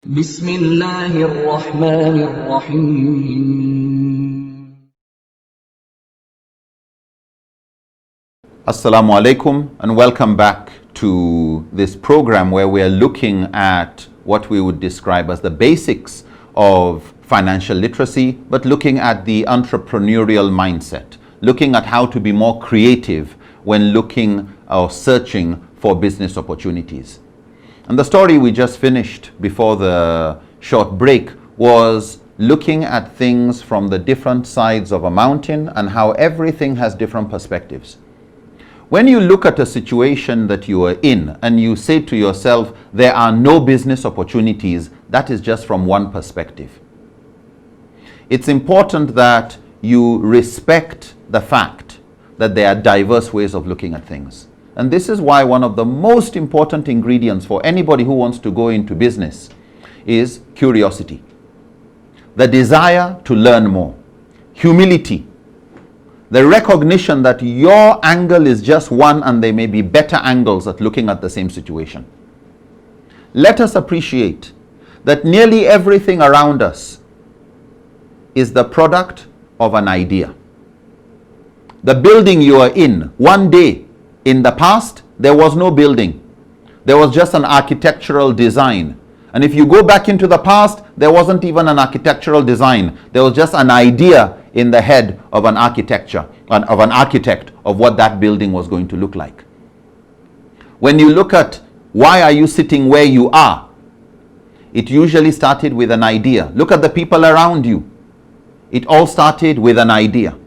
بسم الله الرحمن الرحيم. Assalamu alaikum and welcome back to this program where we are looking at what we would describe as the basics of financial literacy, but looking at the entrepreneurial mindset, looking at how to be more creative when looking or searching for business opportunities. And the story we just finished before the short break was looking at things from the different sides of a mountain and how everything has different perspectives. When you look at a situation that you are in and you say to yourself, there are no business opportunities, that is just from one perspective. It's important that you respect the fact that there are diverse ways of looking at things. And this is why one of the most important ingredients for anybody who wants to go into business is curiosity, the desire to learn more, humility, the recognition that your angle is just one and there may be better angles at looking at the same situation. Let us appreciate that nearly everything around us is the product of an idea. The building you are in, one day in the past, there was no building. There was just an architectural design. And if you go back into the past, there wasn't even an architectural design. There was just an idea in the head of an architect of what that building was going to look like. When you look at why are you sitting where you are, it usually started with an idea. Look at the people around you. It all started with an idea.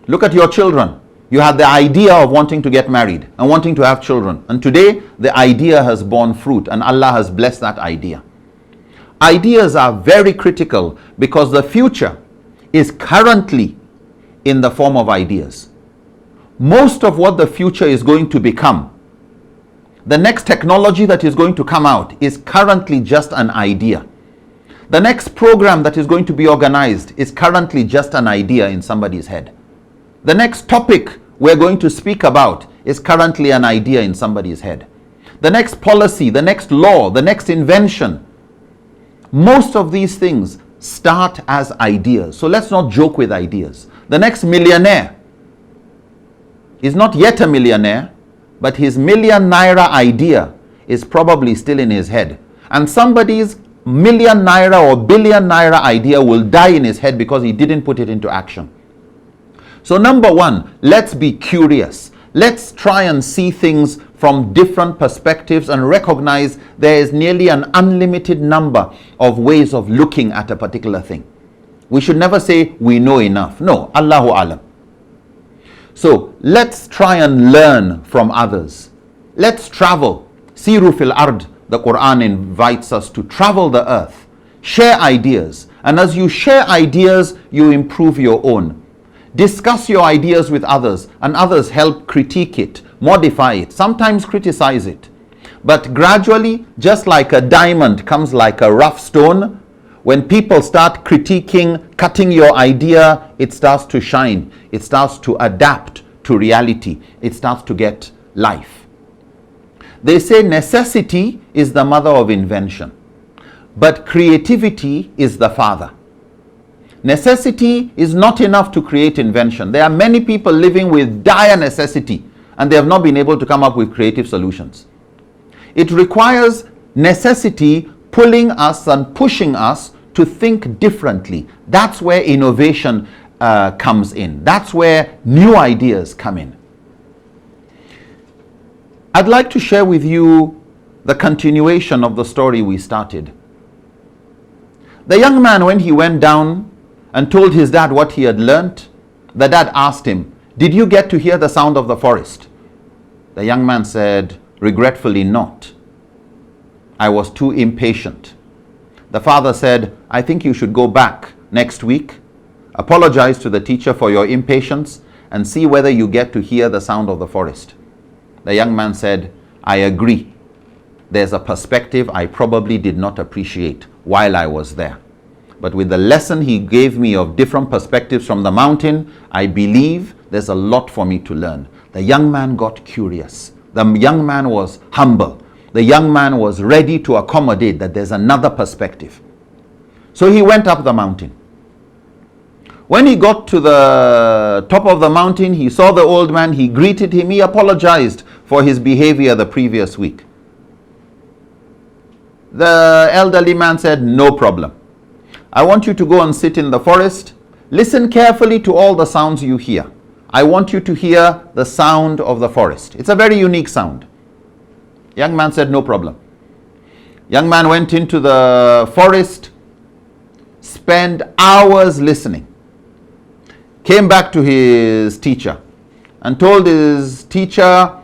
Look at your children. You had the idea of wanting to get married and wanting to have children. And today, the idea has borne fruit and Allah has blessed that idea. Ideas are very critical because the future is currently in the form of ideas. Most of what the future is going to become, the next technology that is going to come out is currently just an idea. The next program that is going to be organized is currently just an idea in somebody's head. The next topic we're going to speak about is currently an idea in somebody's head. The next policy, the next law, the next invention, most of these things start as ideas. So let's not joke with ideas. The next millionaire is not yet a millionaire, but his million naira idea is probably still in his head. And somebody's million naira or billion naira idea will die in his head because he didn't put it into action. So number one, let's be curious. Let's try and see things from different perspectives and recognize there is nearly an unlimited number of ways of looking at a particular thing. We should never say we know enough. No, Allahu Alam. So let's try and learn from others. Let's travel. Siru fil ard. The Quran invites us to travel the earth. Share ideas. And as you share ideas, you improve your own. Discuss your ideas with others and others help critique it, modify it, sometimes criticize it. But gradually, just like a diamond comes like a rough stone, when people start critiquing, cutting your idea, it starts to shine. It starts to adapt to reality. It starts to get life. They say necessity is the mother of invention, but creativity is the father. Necessity is not enough to create invention. There are many people living with dire necessity and they have not been able to come up with creative solutions. It requires necessity pulling us and pushing us to think differently. That's where innovation comes in. That's where new ideas come in. I'd like to share with you the continuation of the story we started. The young man, when he went down and told his dad what he had learnt, the dad asked him, "Did you get to hear the sound of the forest?" The young man said, "Regretfully not. I was too impatient." The father said, "I think you should go back next week, apologize to the teacher for your impatience, and see whether you get to hear the sound of the forest." The young man said, "I agree. There's a perspective I probably did not appreciate while I was there. But with the lesson he gave me of different perspectives from the mountain, I believe there's a lot for me to learn." The young man got curious. The young man was humble. the young man was ready to accommodate that there's another perspective. So he went up the mountain. When he got to the top of the mountain, he saw the old man, he greeted him, he apologized for his behavior the previous week. The elderly man said, no problem. I want you to go and sit in the forest. Listen carefully to all the sounds you hear. I want you to hear the sound of the forest. It's a very unique sound. Young man said, no problem. Young man went into the forest, spent hours listening, came back to his teacher and told his teacher,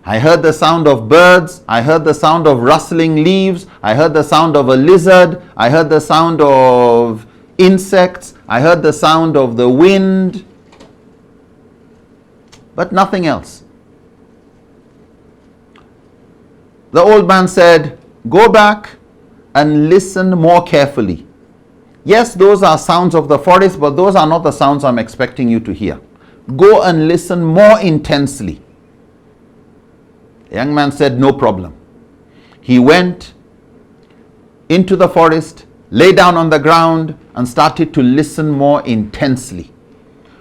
I heard the sound of birds, I heard the sound of rustling leaves, I heard the sound of a lizard, I heard the sound of insects, I heard the sound of the wind, but nothing else. The old man said, go back and listen more carefully. Yes, those are sounds of the forest, but those are not the sounds I'm expecting you to hear. Go and listen more intensely. The young man said, no problem. He went into the forest, lay down on the ground, and started to listen more intensely,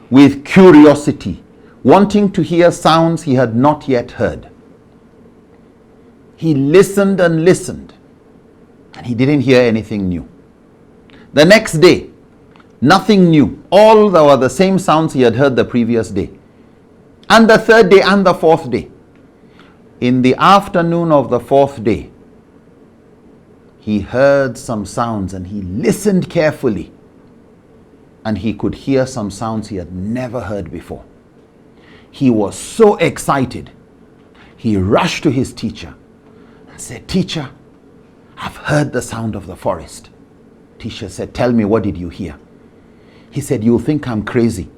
with curiosity, wanting to hear sounds he had not yet heard. He listened and listened, and he didn't hear anything new. The next day, nothing new. All were the same sounds he had heard the previous day. And the third day and the fourth day. In the afternoon of the fourth day, he heard some sounds and he listened carefully. And he could hear some sounds he had never heard before. He was so excited. He rushed to his teacher and said, teacher, I've heard the sound of the forest. Teacher said, tell me, what did you hear? He said, you'll think I'm crazy.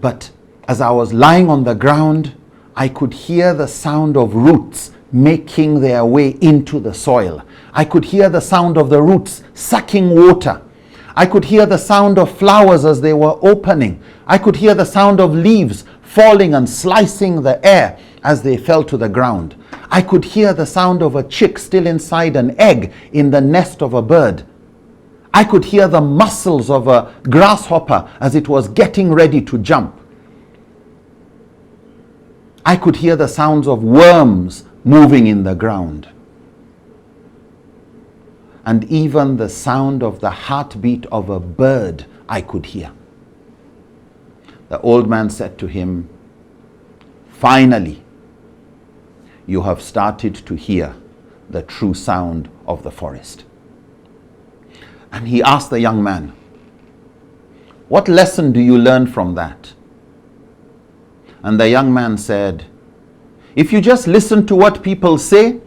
But as I was lying on the ground, I could hear the sound of roots making their way into the soil. I could hear the sound of the roots sucking water. I could hear the sound of flowers as they were opening. I could hear the sound of leaves falling and slicing the air as they fell to the ground. I could hear the sound of a chick still inside an egg in the nest of a bird. I could hear the muscles of a grasshopper as it was getting ready to jump. I could hear the sounds of worms moving in the ground. And even the sound of the heartbeat of a bird I could hear. The old man said to him, finally, you have started to hear the true sound of the forest. And he asked the young man, what lesson do you learn from that? And the young man said, if you just listen to what people say,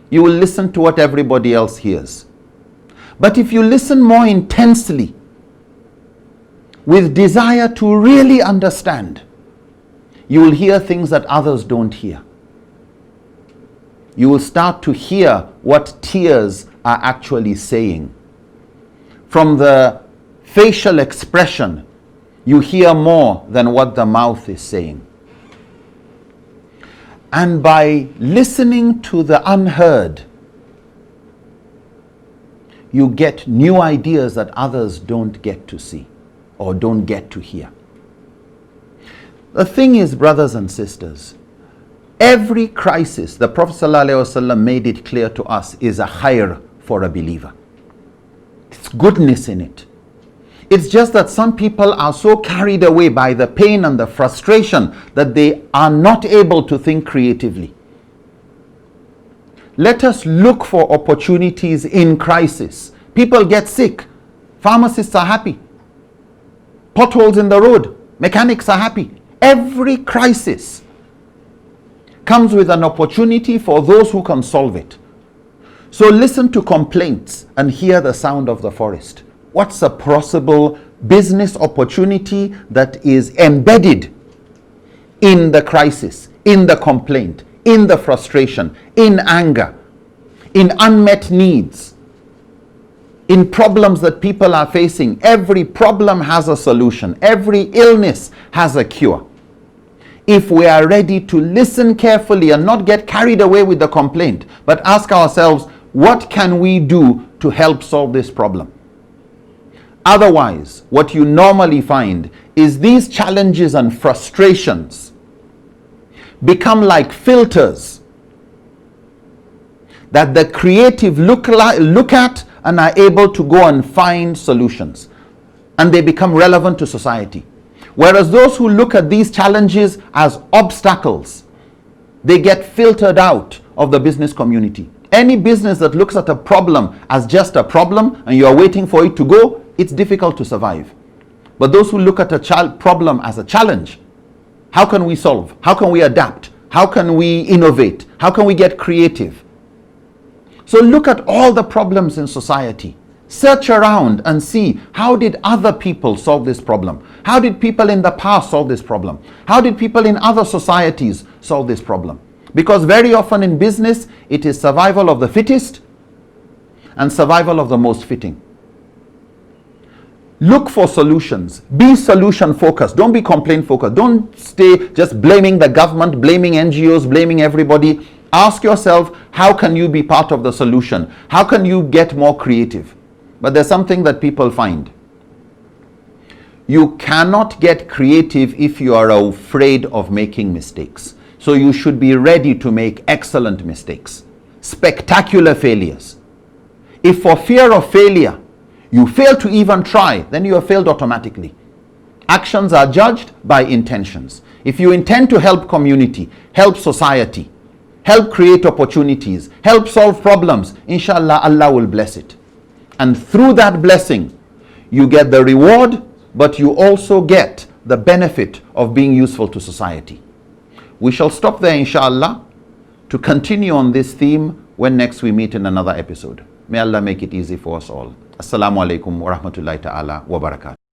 you will listen to what everybody else hears. But if you listen more intensely, with desire to really understand, you will hear things that others don't hear. You will start to hear what tears are actually saying. From the facial expression, you hear more than what the mouth is saying. And by listening to the unheard, you get new ideas that others don't get to see or don't get to hear. The thing is, brothers and sisters, every crisis, the Prophet ﷺ made it clear to us, is a khair for a believer. It's goodness in it. It's just that some people are so carried away by the pain and the frustration that they are not able to think creatively. Let us look for opportunities in crisis. People get sick. Pharmacists are happy. Potholes in the road. Mechanics are happy. Every crisis comes with an opportunity for those who can solve it. So listen to complaints and hear the sound of the forest. What's a possible business opportunity that is embedded in the crisis, in the complaint, in the frustration, in anger, in unmet needs, in problems that people are facing? Every problem has a solution. Every illness has a cure. if we are ready to listen carefully and not get carried away with the complaint, but ask ourselves, what can we do to help solve this problem? Otherwise, what you normally find is these challenges and frustrations become like filters that the creative look at and are able to go and find solutions, and they become relevant to society. Whereas those who look at these challenges as obstacles, they get filtered out of the business community. Any business that looks at a problem as just a problem and you are waiting for it to go, it's difficult to survive. But those who look at a problem as a challenge, how can we solve? How can we adapt? How can we innovate? How can we get creative? So look at all the problems in society. Search around and see, how did other people solve this problem? How did people in the past solve this problem? How did people in other societies solve this problem? Because very often in business, it is survival of the fittest and survival of the most fitting. Look for solutions. Be solution focused. Don't be complaint focused. Don't stay just blaming the government, blaming NGOs, blaming everybody. Ask yourself, how can you be part of the solution? How can you get more creative? But there's something that people find. You cannot get creative if you are afraid of making mistakes. So you should be ready to make excellent mistakes, spectacular failures. If for fear of failure, you fail to even try, then you have failed automatically. Actions are judged by intentions. If you intend to help community, help society, help create opportunities, help solve problems, inshallah, Allah will bless it. And through that blessing, you get the reward, but you also get the benefit of being useful to society. We shall stop there, inshallah, to continue on this theme when next we meet in another episode. May Allah make it easy for us all. Assalamu alaikum wa rahmatullahi ta'ala wa barakatuh.